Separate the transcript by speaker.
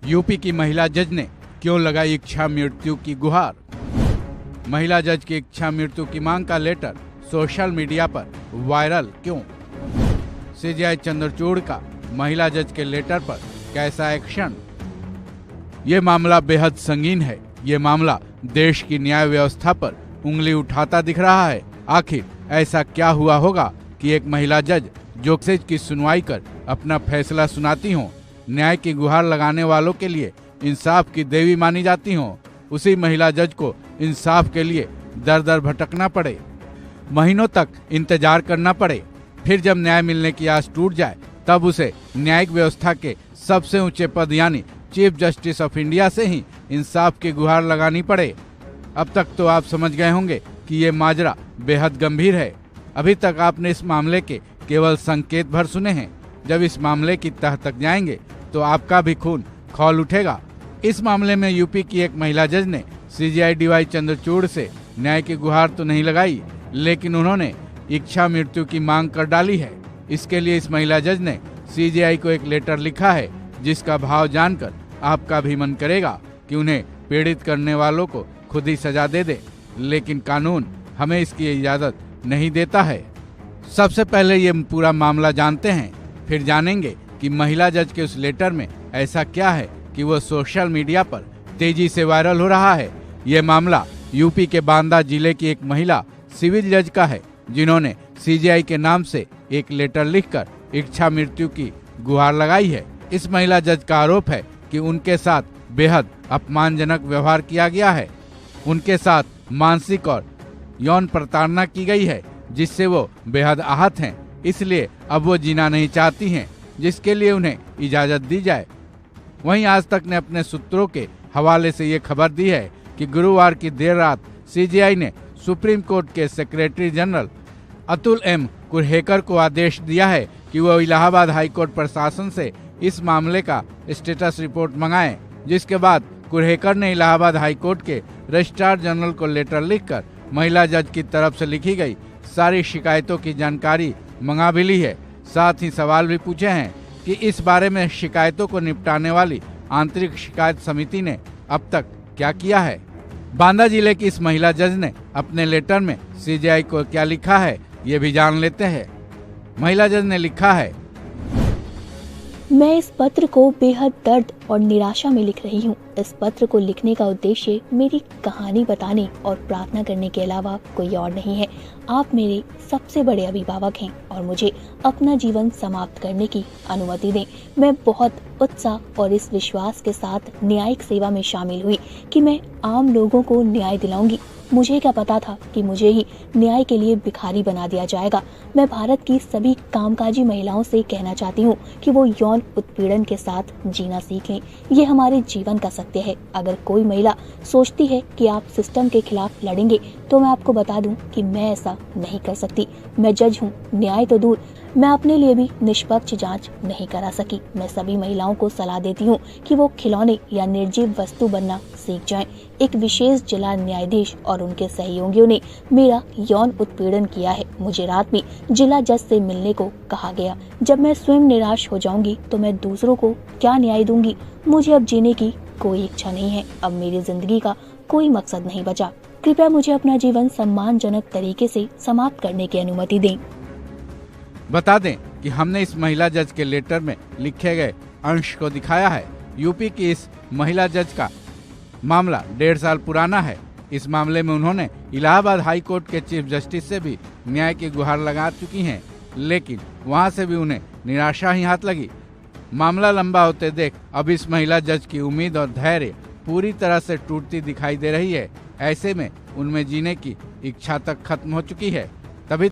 Speaker 1: UP की महिला जज ने क्यों लगाई इच्छा मृत्यु की गुहार। महिला जज की इच्छा मृत्यु की मांग का लेटर सोशल मीडिया पर वायरल क्यों। सीजेआई चंद्रचूड़ का महिला जज के लेटर पर कैसा एक्शन। ये मामला बेहद संगीन है। ये मामला देश की न्याय व्यवस्था पर उंगली उठाता दिख रहा है। आखिर ऐसा क्या हुआ होगा कि एक महिला जज जो केस की सुनवाई कर अपना फैसला सुनाती हो, न्याय की गुहार लगाने वालों के लिए इंसाफ की देवी मानी जाती हो, उसी महिला जज को इंसाफ के लिए दर दर भटकना पड़े, महीनों तक इंतजार करना पड़े, फिर जब न्याय मिलने की आस टूट जाए तब उसे न्यायिक व्यवस्था के सबसे ऊंचे पद यानी चीफ जस्टिस ऑफ इंडिया से ही इंसाफ की गुहार लगानी पड़े। अब तक तो आप समझ गए होंगे कि ये माजरा बेहद गंभीर है। अभी तक आपने इस मामले के केवल संकेत भर सुने हैं। जब इस मामले की तह तक जाएंगे तो आपका भी खून खौल उठेगा। इस मामले में यूपी की एक महिला जज ने सीजेआई डीवाई चंद्रचूड़ से न्याय की गुहार तो नहीं लगाई, लेकिन उन्होंने इच्छा मृत्यु की मांग कर डाली है। इसके लिए इस महिला जज ने सीजेआई को एक लेटर लिखा है, जिसका भाव जानकर आपका भी मन करेगा कि उन्हें पीड़ित करने वालों को खुद ही सजा दे दे, लेकिन कानून हमें इसकी इजाजत नहीं देता है। सबसे पहले ये पूरा मामला जानते हैं, फिर जानेंगे कि महिला जज के उस लेटर में ऐसा क्या है कि वो सोशल मीडिया पर तेजी से वायरल हो रहा है। ये मामला यूपी के बांदा जिले की एक महिला सिविल जज का है, जिन्होंने सीजेआई के नाम से एक लेटर लिखकर इच्छा मृत्यु की गुहार लगाई है। इस महिला जज का आरोप है कि उनके साथ बेहद अपमानजनक व्यवहार किया गया है, उनके साथ मानसिक और यौन प्रताड़ना की गई है, जिससे वो बेहद आहत हैं। इसलिए अब वो जीना नहीं चाहती हैं, जिसके लिए उन्हें इजाजत दी जाए। वहीं आज तक ने अपने सूत्रों के हवाले से ये खबर दी है कि गुरुवार की देर रात सीजेआई ने सुप्रीम कोर्ट के सेक्रेटरी जनरल अतुल एम कुरहेकर को आदेश दिया है कि वो इलाहाबाद हाईकोर्ट प्रशासन से इस मामले का स्टेटस रिपोर्ट मंगाएं, जिसके बाद कुरहेकर ने इलाहाबाद हाईकोर्ट के रजिस्ट्रार जनरल को लेटर लिखकर महिला जज की तरफ से लिखी गई सारी शिकायतों की जानकारी मंगा भी ली है। साथ ही सवाल भी पूछे हैं कि इस बारे में शिकायतों को निपटाने वाली आंतरिक शिकायत समिति ने अब तक क्या किया है। बांदा जिले की इस महिला जज ने अपने लेटर में सीजेआई को क्या लिखा है, ये भी जान लेते हैं। महिला जज ने लिखा है,
Speaker 2: मैं इस पत्र को बेहद दर्द और निराशा में लिख रही हूँ। इस पत्र को लिखने का उद्देश्य मेरी कहानी बताने और प्रार्थना करने के अलावा कोई और नहीं है। आप मेरे सबसे बड़े अभिभावक हैं और मुझे अपना जीवन समाप्त करने की अनुमति दें। मैं बहुत उत्साह और इस विश्वास के साथ न्यायिक सेवा में शामिल हुई कि मैं आम लोगों को न्याय दिलाऊंगी। मुझे क्या पता था कि मुझे ही न्याय के लिए भिखारी बना दिया जाएगा। मैं भारत की सभी कामकाजी महिलाओं से कहना चाहती हूँ कि वो यौन उत्पीड़न के साथ जीना सीखें। ये हमारे जीवन का सत्य है। अगर कोई महिला सोचती है कि आप सिस्टम के खिलाफ लड़ेंगे, तो मैं आपको बता दूं कि मैं ऐसा नहीं कर सकती। मैं जज हूँ, न्याय तो दूर, मैं अपने लिए भी निष्पक्ष जांच नहीं करा सकी। मैं सभी महिलाओं को सलाह देती हूँ कि वो खिलौने या निर्जीव वस्तु बनना सीख जाएं। एक विशेष जिला न्यायाधीश और उनके सहयोगियों ने मेरा यौन उत्पीड़न किया है। मुझे रात में जिला जज से मिलने को कहा गया। जब मैं स्वयं निराश हो जाऊंगी तो मैं दूसरों को क्या न्याय दूंगी। मुझे अब जीने की कोई इच्छा नहीं है। अब मेरी जिंदगी का कोई मकसद नहीं बचा। कृपया मुझे अपना जीवन सम्मानजनक तरीके से समाप्त करने की अनुमति दें।
Speaker 1: बता दें कि हमने इस महिला जज के लेटर में लिखे गए अंश को दिखाया है। यूपी की इस महिला जज का मामला 1.5 साल पुराना है। इस मामले में उन्होंने इलाहाबाद हाई कोर्ट के चीफ जस्टिस से भी न्याय की गुहार लगा चुकी हैं, लेकिन वहां से भी उन्हें निराशा ही हाथ लगी। मामला लंबा होते देख अब इस महिला जज की उम्मीद और धैर्य पूरी तरह से टूटती दिखाई दे रही है। ऐसे में उनमें जीने की इच्छा तक खत्म हो चुकी है। तभी